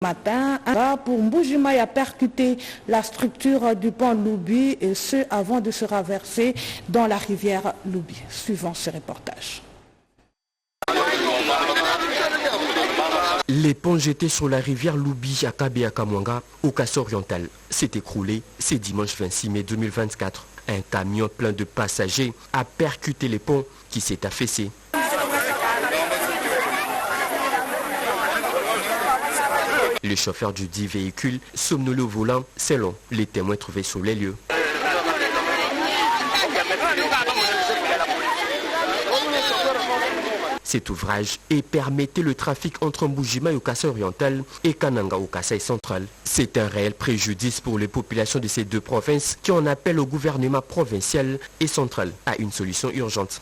matin, pour Mbuji-Mayi a percuté la structure du pont Loubi et ce avant de se renverser dans la rivière Loubi. Suivant ce reportage. Les ponts jetés sur la rivière Loubi à Kabé à Kamwanga, au Kassai oriental, s'est écroulé ce dimanche 26 mai 2024. Un camion plein de passagers a percuté les ponts qui s'est affaissé. Le chauffeur du dit véhicule somnolé au volant, selon les témoins trouvés sur les lieux. Cet ouvrage permettait le trafic entre Mbuji-Mayi au Kassai oriental et Kananga au Kassai central. C'est un réel préjudice pour les populations de ces deux provinces qui en appellent au gouvernement provincial et central à une solution urgente.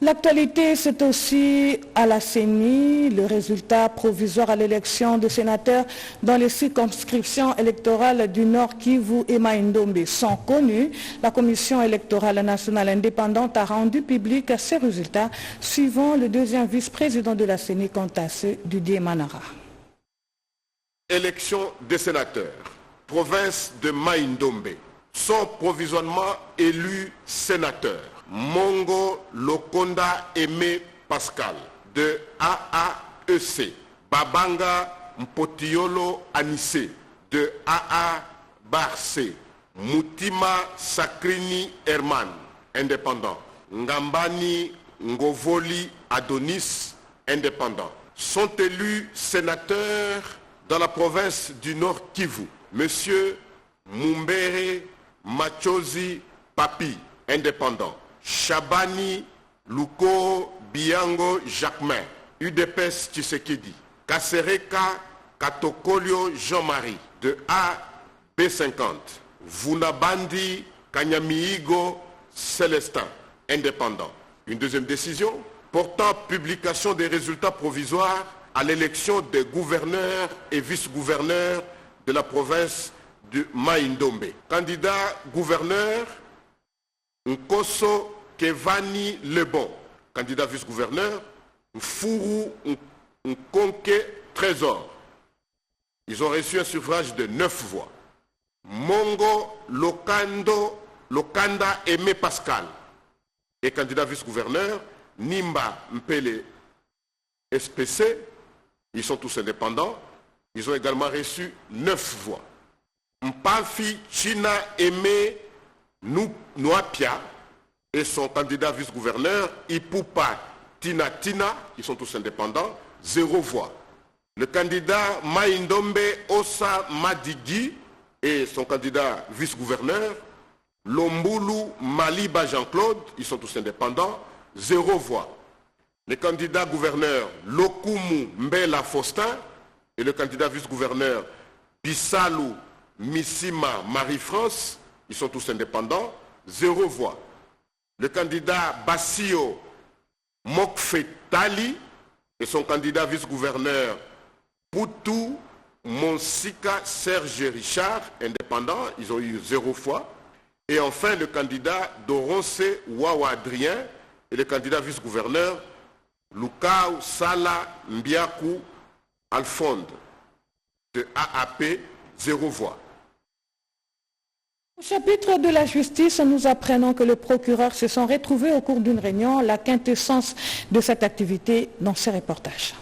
L'actualité, c'est aussi à la CENI. Le résultat provisoire à l'élection de sénateurs dans les circonscriptions électorales du Nord Kivu et Mai-Ndombe sont connus. La Commission électorale nationale indépendante a rendu public ces résultats suivant le deuxième vice-président de la CENI, Contasse Didier Manara. Élection des sénateurs, province de Mai-Ndombe, sont provisoirement élus sénateurs. Mongo Lokonda Aimé Pascal de AAEC, Babanga Mpotiolo Anissé de AA Barcé, Moutima Sakrini Herman, indépendant, Ngambani Ngovoli Adonis, indépendant, sont élus sénateurs dans la province du Nord Kivu. Monsieur Mumbere Machozi Papi, indépendant. Chabani Luko Biango Jacquemin, UDPS Tshisekedi. Kasereka Katokolio Jean-Marie de AB50. Vunabandi Kanyamiigo Célestin, indépendant. Une deuxième décision portant publication des résultats provisoires à l'élection des gouverneurs et vice-gouverneurs de la province de Mai-Ndombe. Candidat gouverneur Nkoso Kevani Lebon, candidat vice-gouverneur, Furu Nkonke Trésor. Ils ont reçu un suffrage de 9 voix. Mongo Lokanda Aimé Pascal et candidat vice-gouverneur, Nimba Mpele SPC, ils sont tous indépendants. Ils ont également reçu 9 voix. Mpafi China Aimé Nuapia et son candidat vice-gouverneur Ipupa Tina, ils sont tous indépendants, 0 voix. Le candidat Mai-Ndombe Osa Madigi et son candidat vice-gouverneur Lombulu Maliba Jean-Claude, ils sont tous indépendants, 0 voix. Le candidat gouverneur Lokumu Mbela Faustin et le candidat vice-gouverneur Bissalou Missima Marie-France, ils sont tous indépendants, 0 voix. Le candidat Bassio Mokfetali et son candidat vice-gouverneur Poutou Monsika Serge Richard, indépendants, ils ont eu 0 voix. Et enfin le candidat Doronce Wawa Adrien et le candidat vice-gouverneur Lukao Sala Mbiakou Alfonde de AAP, 0 voix. Au chapitre de la justice, nous apprenons que les procureurs se sont retrouvés au cours d'une réunion, la quintessence de cette activité dans ces reportages.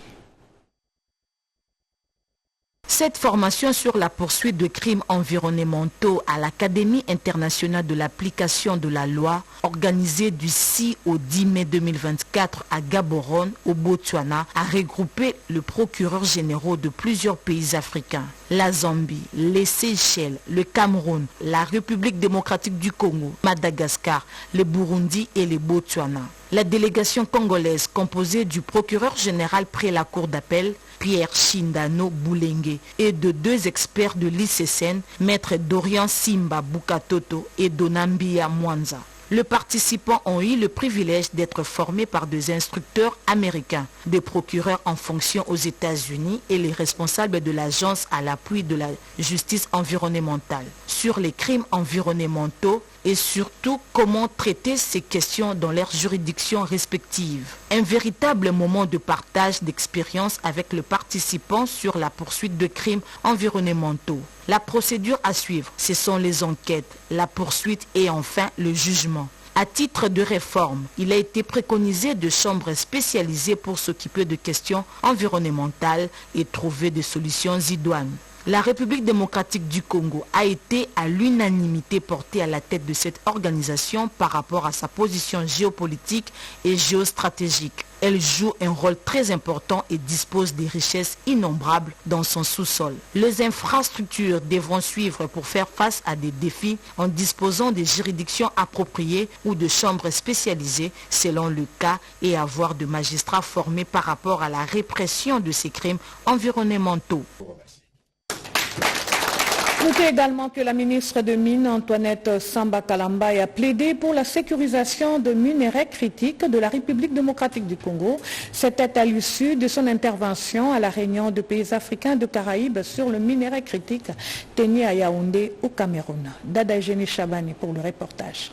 Cette formation sur la poursuite de crimes environnementaux à l'Académie internationale de l'application de la loi, organisée du 6 au 10 mai 2024 à Gaborone, au Botswana, a regroupé le procureur général de plusieurs pays africains. La Zambie, les Seychelles, le Cameroun, la République démocratique du Congo, Madagascar, le Burundi et le Botswana. La délégation congolaise composée du procureur général près la cour d'appel, Pierre Chindano Boulenge, et de 2 experts de l'ICSN, maître Dorian Simba Bukatoto et Donambia Mwanza. Les participants ont eu le privilège d'être formés par 2 instructeurs américains, des procureurs en fonction aux États-Unis et les responsables de l'agence à l'appui de la justice environnementale sur les crimes environnementaux et surtout comment traiter ces questions dans leurs juridictions respectives. Un véritable moment de partage d'expérience avec le participant sur la poursuite de crimes environnementaux. La procédure à suivre, ce sont les enquêtes, la poursuite et enfin le jugement. À titre de réforme, il a été préconisé de chambres spécialisées pour s'occuper de questions environnementales et trouver des solutions idoines. La République démocratique du Congo a été à l'unanimité portée à la tête de cette organisation par rapport à sa position géopolitique et géostratégique. Elle joue un rôle très important et dispose des richesses innombrables dans son sous-sol. Les infrastructures devront suivre pour faire face à des défis en disposant des juridictions appropriées ou de chambres spécialisées selon le cas et avoir de magistrats formés par rapport à la répression de ces crimes environnementaux. Notez également que la ministre de Mines, Antoinette Samba Kalambaye, a plaidé pour la sécurisation de minerais critiques de la République démocratique du Congo. C'était à l'issue de son intervention à la réunion de pays africains de Caraïbes sur le minerai critique tenue à Yaoundé au Cameroun. Dada Eugénie Chabani pour le reportage.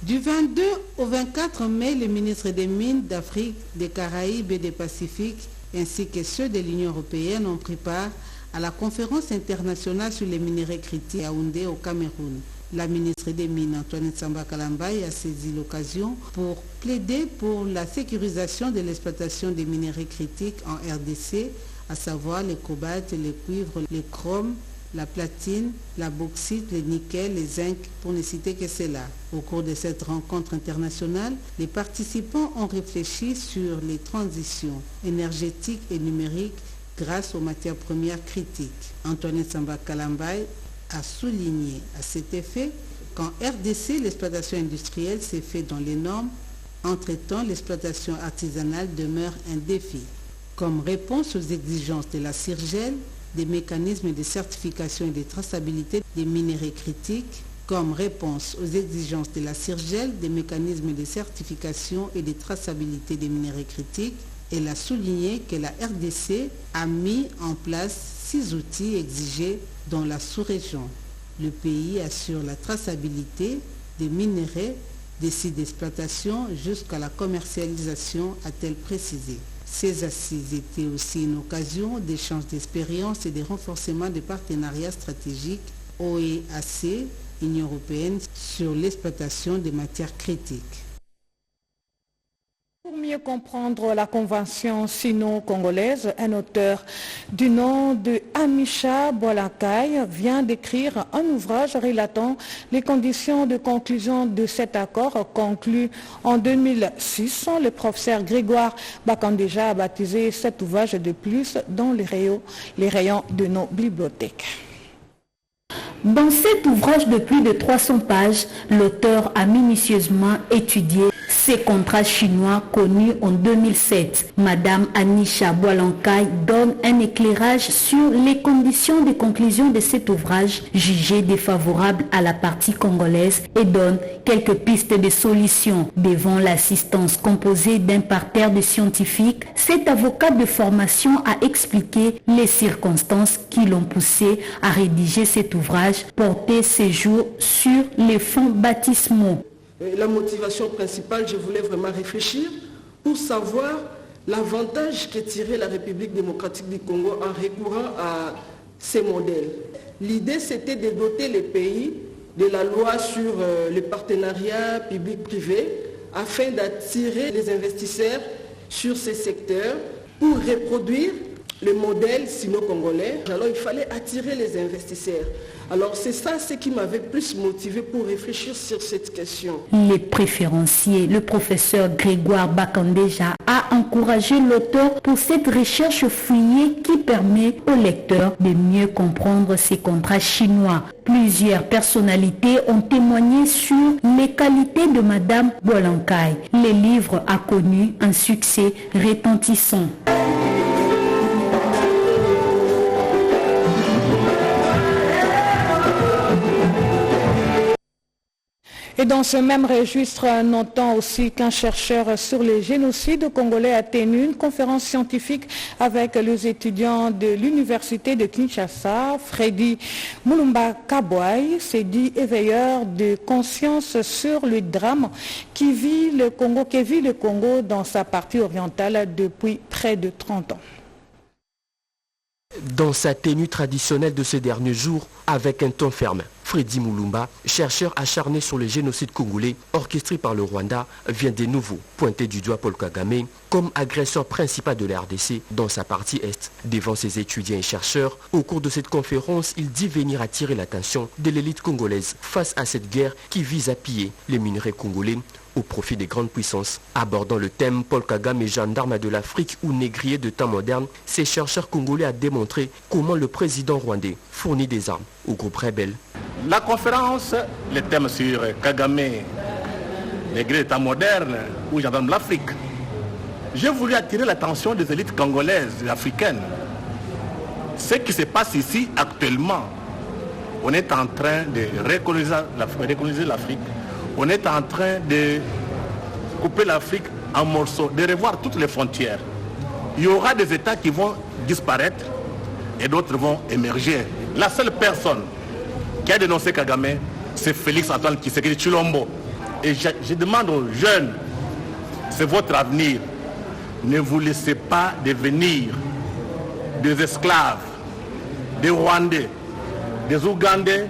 Du 22 au 24 mai, les ministres des Mines d'Afrique, des Caraïbes et des Pacifiques ainsi que ceux de l'Union européenne ont pris part à la conférence internationale sur les minerais critiques à Yaoundé au Cameroun. La ministre des Mines, Antoinette Samba Kalambaye, a saisi l'occasion pour plaider pour la sécurisation de l'exploitation des minerais critiques en RDC, à savoir les cobaltes, les cuivres, les chromes, la platine, la bauxite, le nickel, les zinc, pour ne citer que cela. Au cours de cette rencontre internationale, les participants ont réfléchi sur les transitions énergétiques et numériques grâce aux matières premières critiques. Antoinette Samba Kalambaye a souligné à cet effet qu'en RDC, l'exploitation industrielle s'est faite dans les normes. Entre-temps, l'exploitation artisanale demeure un défi. Comme réponse aux exigences de la CIRGEL, des mécanismes de certification et de traçabilité des minerais critiques, comme réponse aux exigences de la CIRGEL, des mécanismes de certification et de traçabilité des minerais critiques. Elle a souligné que la RDC a mis en place 6 outils exigés dans la sous-région. Le pays assure la traçabilité des minerais des sites d'exploitation jusqu'à la commercialisation, a-t-elle précisé. Ces assises étaient aussi une occasion d'échange d'expériences et de renforcement des partenariats stratégiques OEAC, Union européenne, sur l'exploitation des matières critiques. Pour mieux comprendre la convention sino-congolaise, un auteur du nom de Amisha Boalakai vient d'écrire un ouvrage relatant les conditions de conclusion de cet accord conclu en 2006. Le professeur Grégoire Bakandeja a baptisé cet ouvrage de plus dans les rayons de nos bibliothèques. Dans cet ouvrage de plus de 300 pages, l'auteur a minutieusement étudié ces contrats chinois connus en 2007. Madame Anisha Boalakai donne un éclairage sur les conditions de conclusion de cet ouvrage jugé défavorable à la partie congolaise et donne quelques pistes de solutions. Devant l'assistance composée d'un parterre de scientifiques, cet avocat de formation a expliqué les circonstances qui l'ont poussé à rédiger cet ouvrage porté ces jours sur les fonds baptismaux. La motivation principale, je voulais vraiment réfléchir pour savoir l'avantage qu'est tiré la République démocratique du Congo en recourant à ces modèles. L'idée, c'était de doter les pays de la loi sur le partenariat public-privé afin d'attirer les investisseurs sur ces secteurs pour reproduire le modèle sino-congolais. Alors il fallait attirer les investisseurs. Alors c'est ça ce qui m'avait plus motivé pour réfléchir sur cette question. Les préférenciers, le professeur Grégoire Bakandeja a encouragé l'auteur pour cette recherche fouillée qui permet au lecteur de mieux comprendre ces contrats chinois. Plusieurs personnalités ont témoigné sur les qualités de Madame Boalakai. Le livre a connu un succès retentissant. Et dans ce même registre, notons aussi qu'un chercheur sur les génocides congolais a tenu une conférence scientifique avec les étudiants de l'université de Kinshasa. Freddy Mulumba Kabouai s'est dit éveilleur de conscience sur le drame qui vit le Congo dans sa partie orientale depuis près de 30 ans. Dans sa tenue traditionnelle de ces derniers jours, avec un ton ferme, Freddy Mulumba, chercheur acharné sur le génocide congolais orchestré par le Rwanda, vient de nouveau pointer du doigt Paul Kagame comme agresseur principal de la RDC dans sa partie Est. Devant ses étudiants et chercheurs, au cours de cette conférence, il dit venir attirer l'attention de l'élite congolaise face à cette guerre qui vise à piller les minerais congolais au profit des grandes puissances. Abordant le thème Paul Kagame, gendarme de l'Afrique ou négrier de temps moderne, ces chercheurs congolais a démontré comment le président rwandais fournit des armes au groupe rebelle. La conférence, le thème sur Kagame, négrier d'état moderne ou gendarme de l'Afrique. J'ai voulu attirer l'attention des élites congolaises et africaines. Ce qui se passe ici actuellement, on est en train de recoloniser l'Afrique. On est en train de couper l'Afrique en morceaux, de revoir toutes les frontières. Il y aura des États qui vont disparaître et d'autres vont émerger. La seule personne qui a dénoncé Kagame, c'est Félix Antoine Tshisekedi Tshilombo. Et je demande aux jeunes, c'est votre avenir. Ne vous laissez pas devenir des esclaves, des Rwandais, des Ougandais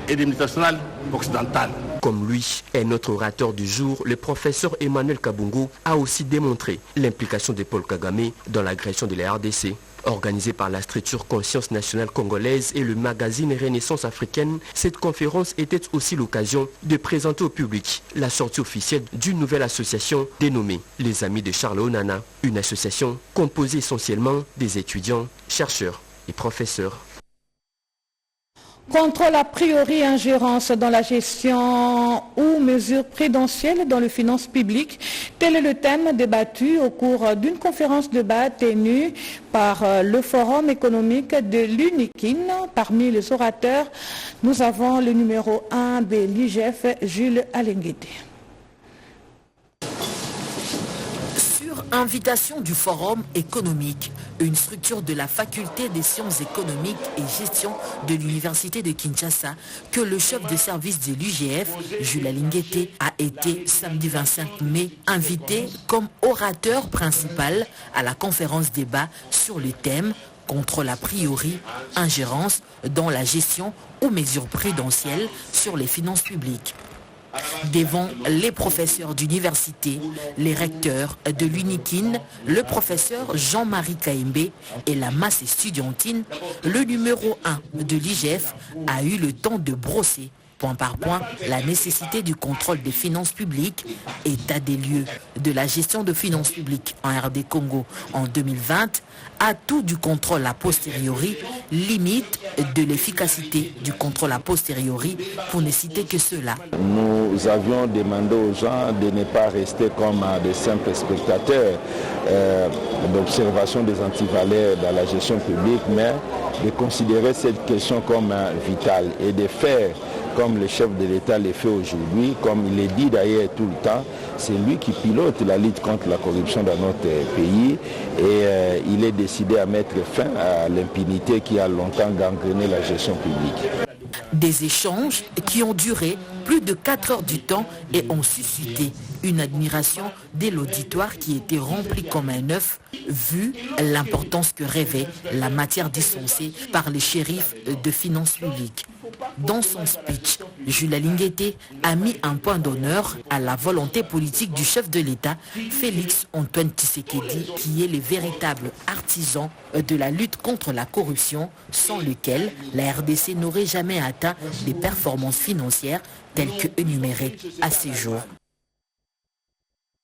et des multinationales occidentales. Comme lui, un autre orateur du jour, le professeur Emmanuel Kabungo, a aussi démontré l'implication de Paul Kagame dans l'agression de la RDC. Organisée par la structure Conscience nationale congolaise et le magazine Renaissance africaine, cette conférence était aussi l'occasion de présenter au public la sortie officielle d'une nouvelle association dénommée Les Amis de Charles Onana, une association composée essentiellement des étudiants, chercheurs et professeurs. Contrôle a priori, ingérence dans la gestion ou mesures prudentielles dans les finances publiques. Tel est le thème débattu au cours d'une conférence de débat tenue par le Forum économique de l'UNIKIN. Parmi les orateurs, nous avons le numéro 1 de l'IGF, Jules Alenguete. Invitation du Forum économique, une structure de la faculté des sciences économiques et gestion de l'université de Kinshasa, que le chef de service de l'UGF, Jules Alenguete, a été samedi 25 mai invité comme orateur principal à la conférence débat sur le thème contrôle a priori, ingérence dans la gestion ou mesures prudentielles sur les finances publiques. Devant les professeurs d'université, les recteurs de l'UNIKIN, le professeur Jean-Marie Kaimbe et la masse estudiantine, le numéro 1 de l'IGF a eu le temps de brosser point par point la nécessité du contrôle des finances publiques, état des lieux de la gestion de finances publiques en RD Congo en 2020, atout du contrôle a posteriori, limite de l'efficacité du contrôle a posteriori, pour ne citer que cela. Nous avions demandé aux gens de ne pas rester comme des simples spectateurs d'observation des antivaleurs dans la gestion publique, mais de considérer cette question comme vitale et de faire comme le chef de l'État le fait aujourd'hui, comme il est dit d'ailleurs tout le temps, c'est lui qui pilote la lutte contre la corruption dans notre pays et il est décidé à mettre fin à l'impunité qui a longtemps gangréné la gestion publique. Des échanges qui ont duré plus de 4 heures du temps et ont suscité une admiration de l'auditoire qui était rempli comme un œuf, vu l'importance que revêt la matière dispensée par les shérifs de finances publiques. Dans son speech, Jules Alenguete a mis un point d'honneur à la volonté politique du chef de l'État, Félix Antoine Tshisekedi, qui est le véritable artisan de la lutte contre la corruption, sans lequel la RDC n'aurait jamais atteint des performances financières telles que énumérées à ces jours.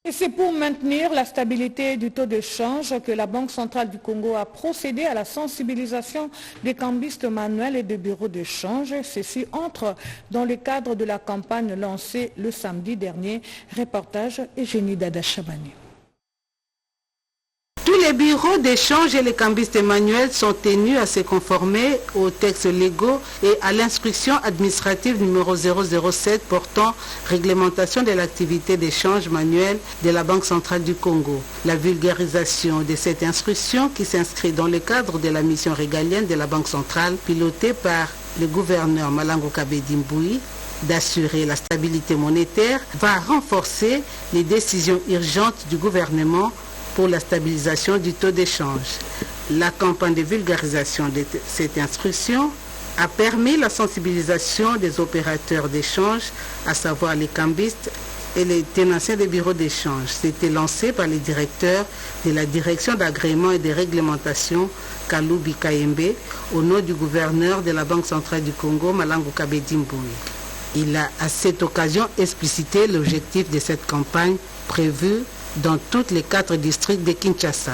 Et c'est pour maintenir la stabilité du taux de change que la Banque centrale du Congo a procédé à la sensibilisation des cambistes manuels et des bureaux de change. Ceci entre dans le cadre de la campagne lancée le samedi dernier. Reportage Eugénie Dada Chabani. Tous les bureaux d'échange et les cambistes manuels sont tenus à se conformer aux textes légaux et à l'instruction administrative numéro 007 portant réglementation de l'activité d'échange manuel de la Banque centrale du Congo. La vulgarisation de cette instruction qui s'inscrit dans le cadre de la mission régalienne de la Banque centrale pilotée par le gouverneur Malango Kabedi Mbui d'assurer la stabilité monétaire va renforcer les décisions urgentes du gouvernement pour la stabilisation du taux d'échange. La campagne de vulgarisation de cette instruction a permis la sensibilisation des opérateurs d'échange, à savoir les cambistes et les tenanciers des bureaux d'échange. C'était lancé par les directeurs de la direction d'agrément et de réglementation Kaloubi Kayembe au nom du gouverneur de la Banque centrale du Congo, Malango Kabedi Mbui. Il a à cette occasion explicité l'objectif de cette campagne prévue dans tous les 4 districts de Kinshasa.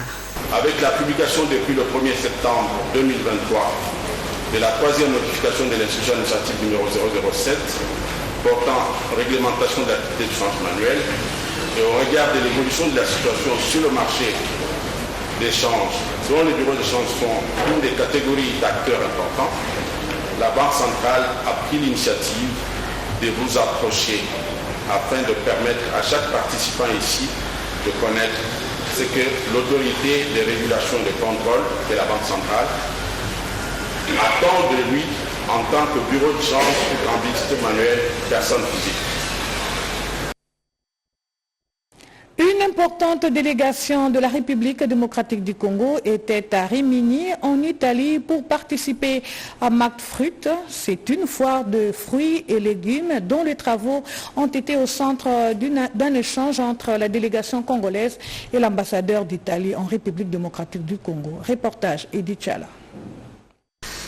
Avec la publication depuis le 1er septembre 2023 de la 3e notification de l'instruction administrative numéro 007 portant réglementation de l'activité de change manuel et au regard de l'évolution de la situation sur le marché d'échange, dont les bureaux d'échange sont une des catégories d'acteurs importants, la Banque centrale a pris l'initiative de vous approcher afin de permettre à chaque participant ici de connaître ce que l'autorité de régulation et de contrôle de la Banque centrale attend de lui en tant que bureau de change ou cambiste manuel, personne physique. Une importante délégation de la République démocratique du Congo était à Rimini, en Italie, pour participer à McFruit. C'est une foire de fruits et légumes dont les travaux ont été au centre d'un échange entre la délégation congolaise et l'ambassadeur d'Italie en République démocratique du Congo. Reportage Edith Chala.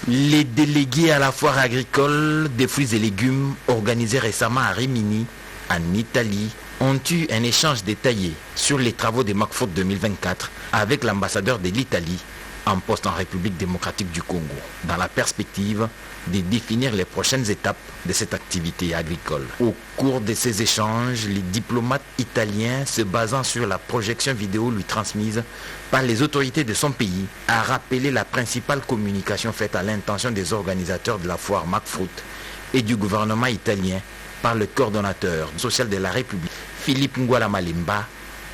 Les délégués à la foire agricole des fruits et légumes organisée récemment à Rimini, en Italie, ont eu un échange détaillé sur les travaux de McFruit 2024 avec l'ambassadeur de l'Italie en poste en République démocratique du Congo, dans la perspective de définir les prochaines étapes de cette activité agricole. Au cours de ces échanges, les diplomates italiens, se basant sur la projection vidéo lui transmise par les autorités de son pays, a rappelé la principale communication faite à l'intention des organisateurs de la foire McFruit et du gouvernement italien par le coordonnateur social de la République, Philippe Ngwala Malimba,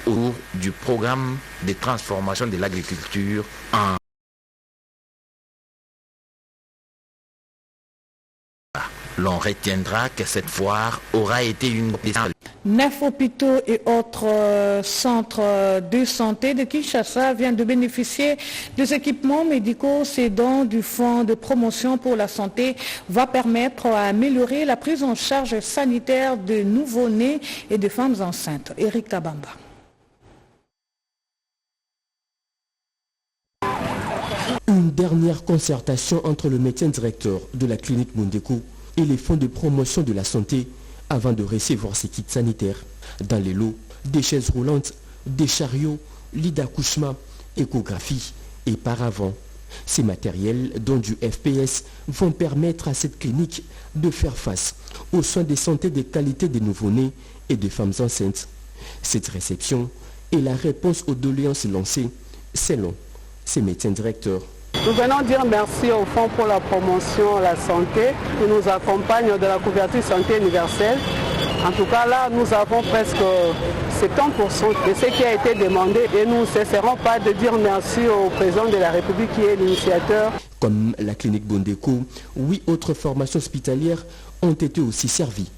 autour du programme de transformation de l'agriculture en L'on retiendra que cette foire aura été une... 9 hôpitaux et autres centres de santé de Kinshasa viennent de bénéficier des équipements médicaux. Ces dons du Fonds de promotion pour la santé va permettre à améliorer la prise en charge sanitaire de nouveau-nés et de femmes enceintes. Eric Kabamba. Une dernière concertation entre le médecin directeur de la clinique Mundeko et les fonds de promotion de la santé avant de recevoir ces kits sanitaires. Dans les lots, des chaises roulantes, des chariots, lits d'accouchement, échographie et paravent. Ces matériels, dont du FPS, vont permettre à cette clinique de faire face aux soins de santé de qualité des nouveau-nés et des femmes enceintes. Cette réception est la réponse aux doléances lancées, selon ces médecins directeurs. Nous venons dire merci au Fonds pour la promotion de la santé qui nous accompagne de la couverture santé universelle. En tout cas, là, nous avons presque 70% de ce qui a été demandé et nous ne cesserons pas de dire merci au président de la République qui est l'initiateur. Comme la clinique Bondeko, 8 autres formations hospitalières ont été aussi servies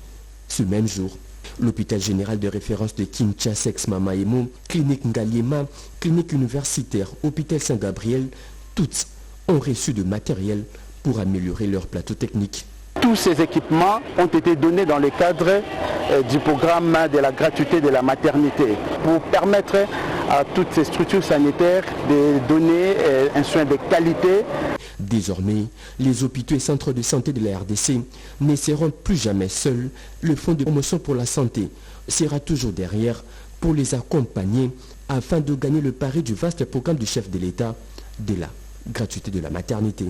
ce même jour. L'hôpital général de référence de Kinshasa Mamaemo, clinique Ngaliema, clinique universitaire, hôpital Saint-Gabriel, toutes ont reçu de matériel pour améliorer leur plateau technique. Tous ces équipements ont été donnés dans le cadre du programme de la gratuité de la maternité pour permettre à toutes ces structures sanitaires de donner un soin de qualité. Désormais, les hôpitaux et centres de santé de la RDC ne seront plus jamais seuls. Le Fonds de promotion pour la santé sera toujours derrière pour les accompagner afin de gagner le pari du vaste programme du chef de l'État de la gratuité de la maternité.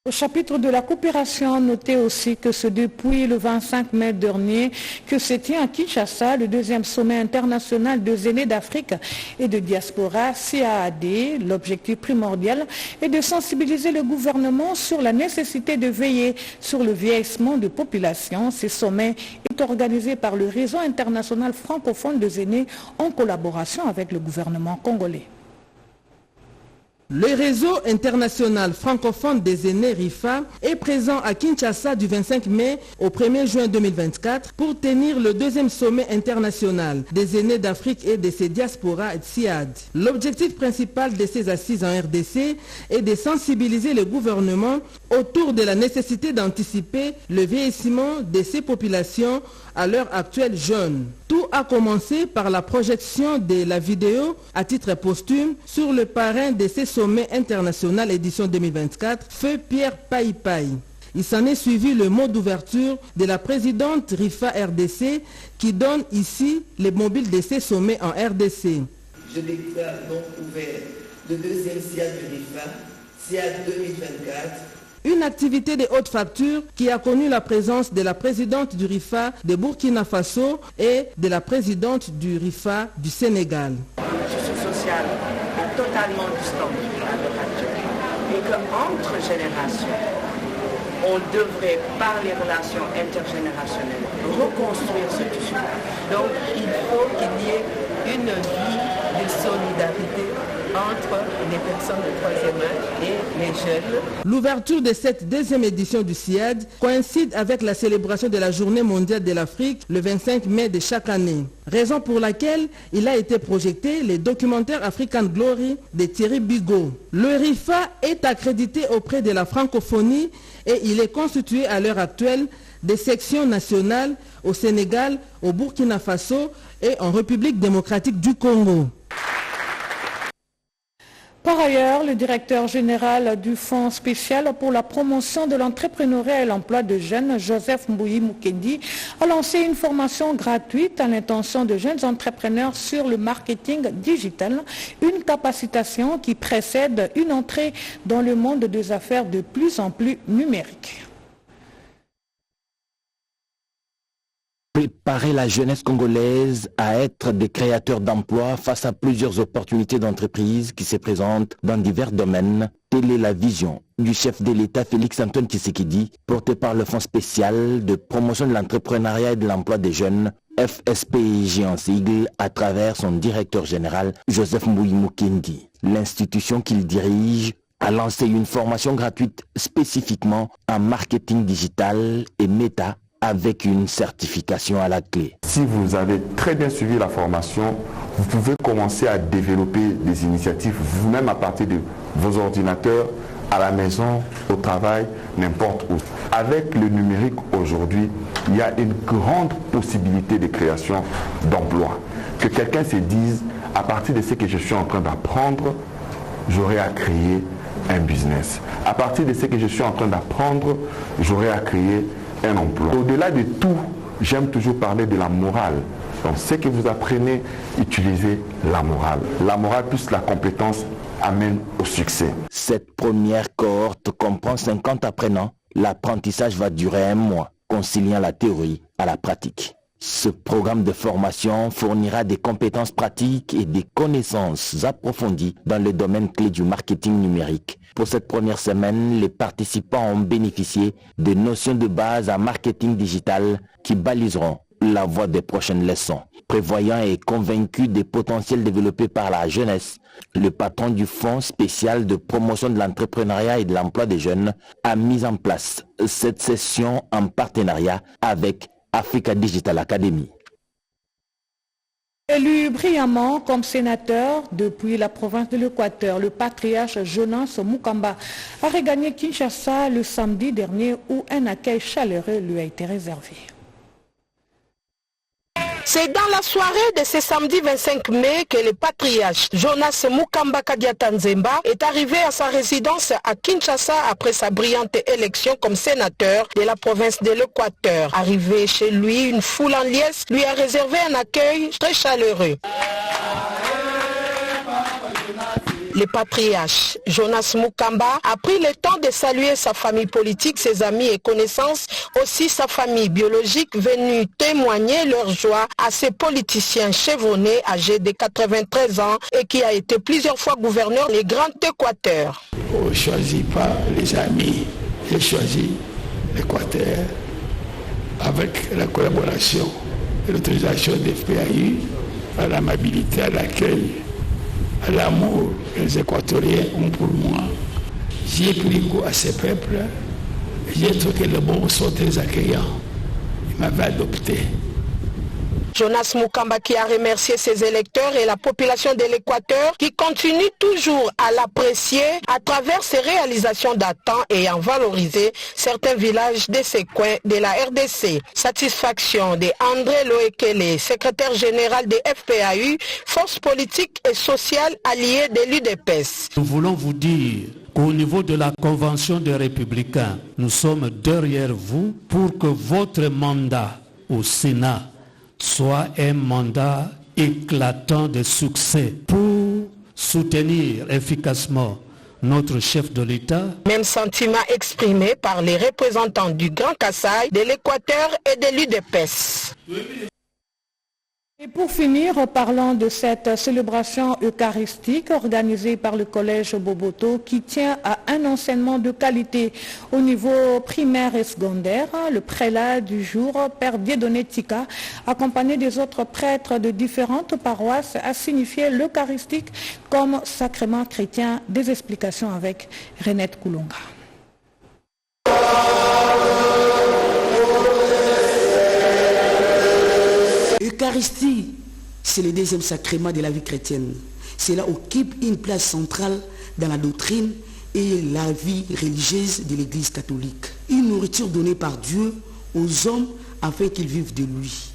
Au chapitre de la coopération, notez aussi que c'est depuis le 25 mai dernier que se tient à Kinshasa le deuxième sommet international des aînés d'Afrique et de diaspora CAAD. L'objectif primordial est de sensibiliser le gouvernement sur la nécessité de veiller sur le vieillissement de population. Ce sommet est organisé par le réseau international francophone des aînés en collaboration avec le gouvernement congolais. Le réseau international francophone des aînés RIFA est présent à Kinshasa du 25 mai au 1er juin 2024 pour tenir le deuxième sommet international des aînés d'Afrique et de ses diasporas CIAD. L'objectif principal de ces assises en RDC est de sensibiliser le gouvernement autour de la nécessité d'anticiper le vieillissement de ces populations à l'heure actuelle jeunes. Tout a commencé par la projection de la vidéo à titre posthume sur le parrain de ces sommets international édition 2024, Feu Pierre Païpaï. Il s'en est suivi le mot d'ouverture de la présidente RIFA RDC qui donne ici les mobiles de ces sommets en RDC. Je déclare donc ouvert le deuxième CIAD de RIFA, CIAD 2024. Une activité de haute facture qui a connu la présence de la présidente du RIFA de Burkina Faso et de la présidente du RIFA du Sénégal. Justice sociale est totalement distante à l'heure actuelle et qu'entre générations, on devrait, par les relations intergénérationnelles, reconstruire ce tissu. Donc il faut qu'il y ait une vie de solidarité entre les personnes de troisième âge et les jeunes. L'ouverture de cette deuxième édition du CIAD coïncide avec la célébration de la Journée mondiale de l'Afrique le 25 mai de chaque année. Raison pour laquelle il a été projeté le documentaire African Glory de Thierry Bigot. Le RIFA est accrédité auprès de la francophonie et il est constitué à l'heure actuelle des sections nationales au Sénégal, au Burkina Faso et en République démocratique du Congo. Par ailleurs, le directeur général du Fonds spécial pour la promotion de l'entrepreneuriat et l'emploi de jeunes, Joseph Mbouyi Mukendi, a lancé une formation gratuite à l'intention de jeunes entrepreneurs sur le marketing digital, une capacitation qui précède une entrée dans le monde des affaires de plus en plus numérique. Préparer la jeunesse congolaise à être des créateurs d'emplois face à plusieurs opportunités d'entreprise qui se présentent dans divers domaines. Telle est la vision du chef de l'État Félix-Antoine Tshisekedi, porté par le Fonds spécial de promotion de l'entrepreneuriat et de l'emploi des jeunes, FSPIJ en sigle, à travers son directeur général Joseph Mbouyi Mukendi. L'institution qu'il dirige a lancé une formation gratuite spécifiquement en marketing digital et méta, avec une certification à la clé. Si vous avez très bien suivi la formation, vous pouvez commencer à développer des initiatives vous-même à partir de vos ordinateurs, à la maison, au travail, n'importe où. Avec le numérique aujourd'hui, il y a une grande possibilité de création d'emplois. Que quelqu'un se dise, à partir de ce que je suis en train d'apprendre, j'aurai à créer un business. À partir de ce que je suis en train d'apprendre, j'aurai à créer un emploi. Au-delà de tout, j'aime toujours parler de la morale. Donc, ce que vous apprenez, utilisez la morale. La morale plus la compétence amène au succès. Cette première cohorte comprend 50 apprenants. L'apprentissage va durer 1 mois, conciliant la théorie à la pratique. Ce programme de formation fournira des compétences pratiques et des connaissances approfondies dans le domaine clé du marketing numérique. Pour cette première semaine, les participants ont bénéficié de notions de base en marketing digital qui baliseront la voie des prochaines leçons. Prévoyant et convaincu des potentiels développés par la jeunesse, le patron du Fonds spécial de promotion de l'entrepreneuriat et de l'emploi des jeunes a mis en place cette session en partenariat avec Africa Digital Academy. Élu brillamment comme sénateur depuis la province de l'Équateur, le patriarche Jonas Mukamba a regagné Kinshasa le samedi dernier où un accueil chaleureux lui a été réservé. C'est dans la soirée de ce samedi 25 mai que le patriarche Jonas Mukamba Kadiata Nzemba est arrivé à sa résidence à Kinshasa après sa brillante élection comme sénateur de la province de l'Équateur. Arrivé chez lui, une foule en liesse lui a réservé un accueil très chaleureux. Le patriarche Jonas Mukamba a pris le temps de saluer sa famille politique, ses amis et connaissances, aussi sa famille biologique venue témoigner leur joie à ce politicien chevronné âgé de 93 ans et qui a été plusieurs fois gouverneur du Grand Équateur. On ne choisit pas les amis, j'ai choisi l'Équateur avec la collaboration et l'autorisation des FPAU, à l'amabilité, à l'accueil, à l'amour que les Équatoriens ont pour moi. J'ai pris goût à ces peuples, j'ai trouvé que les bons sont très accueillants. Ils m'avaient adopté. Jonas Mukamba qui a remercié ses électeurs et la population de l'Équateur qui continue toujours à l'apprécier à travers ses réalisations datant et en valoriser certains villages de ces coins de la RDC. Satisfaction de André Loekele, secrétaire général des FPAU, force politique et sociale alliée de l'UDPS. Nous voulons vous dire qu'au niveau de la Convention des Républicains, nous sommes derrière vous pour que votre mandat au Sénat soit un mandat éclatant de succès pour soutenir efficacement notre chef de l'État. Même sentiment exprimé par les représentants du Grand Kasaï, de l'Équateur et de l'UDPS. Et pour finir, parlons de cette célébration eucharistique organisée par le collège Boboto qui tient à un enseignement de qualité au niveau primaire et secondaire. Le prélat du jour, Père Dieudonné Tika, accompagné des autres prêtres de différentes paroisses, a signifié l'eucharistique comme sacrement chrétien. Des explications avec Renette Koulonga. L'Eucharistie, c'est le deuxième sacrement de la vie chrétienne. Cela occupe une place centrale dans la doctrine et la vie religieuse de l'Église catholique. Une nourriture donnée par Dieu aux hommes afin qu'ils vivent de lui.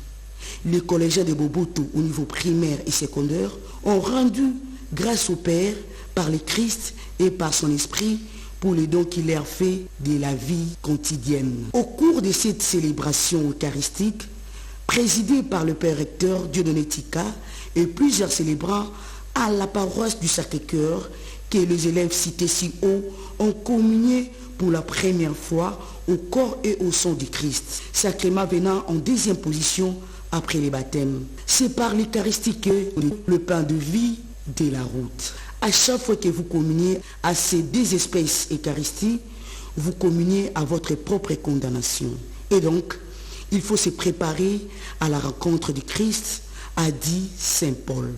Les collégiens de Boboto au niveau primaire et secondaire ont rendu grâce au Père par le Christ et par son Esprit pour les dons qu'il leur fait de la vie quotidienne. Au cours de cette célébration eucharistique, présidée par le Père recteur Dieudonné Tika et plusieurs célébrants à la paroisse du Sacré-Cœur que les élèves cités si haut ont communié pour la première fois au corps et au sang du Christ, sacrément venant en deuxième position après les baptêmes. C'est par l'Eucharistie que le pain de vie de la route. À chaque fois que vous communiez à ces deux espèces eucharistiques, vous communiez à votre propre condamnation. Et donc, il faut se préparer à la rencontre du Christ, a dit Saint Paul.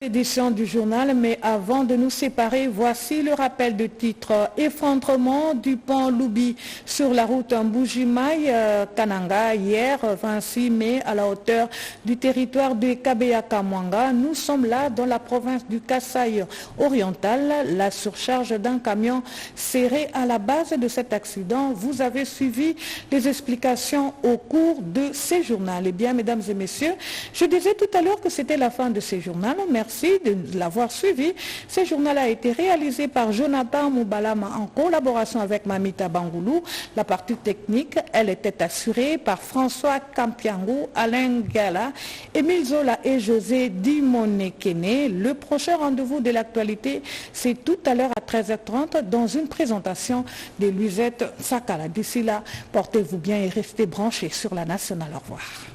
Édition du journal, mais avant de nous séparer, voici le rappel de titre. Effondrement du pont Loubi sur la route Mbujimaï-Kananga hier 26 mai à la hauteur du territoire de Kabeya-Kamwanga. Nous sommes là dans la province du Kasaï oriental. La surcharge d'un camion serré à la base de cet accident. Vous avez suivi les explications au cours de ces journaux. Eh bien, mesdames et messieurs, je disais tout à l'heure que c'était la fin de ces journaux. Merci de l'avoir suivi. Ce journal a été réalisé par Jonathan Moubalama en collaboration avec Mamita Bangoulou. La partie technique, elle était assurée par François Campiango, Alain Gala, Émile Zola et José Dimonekene. Le prochain rendez-vous de l'actualité, c'est tout à l'heure à 13h30 dans une présentation de Luisette Sakala. D'ici là, portez-vous bien et restez branchés sur la nationale. Au revoir.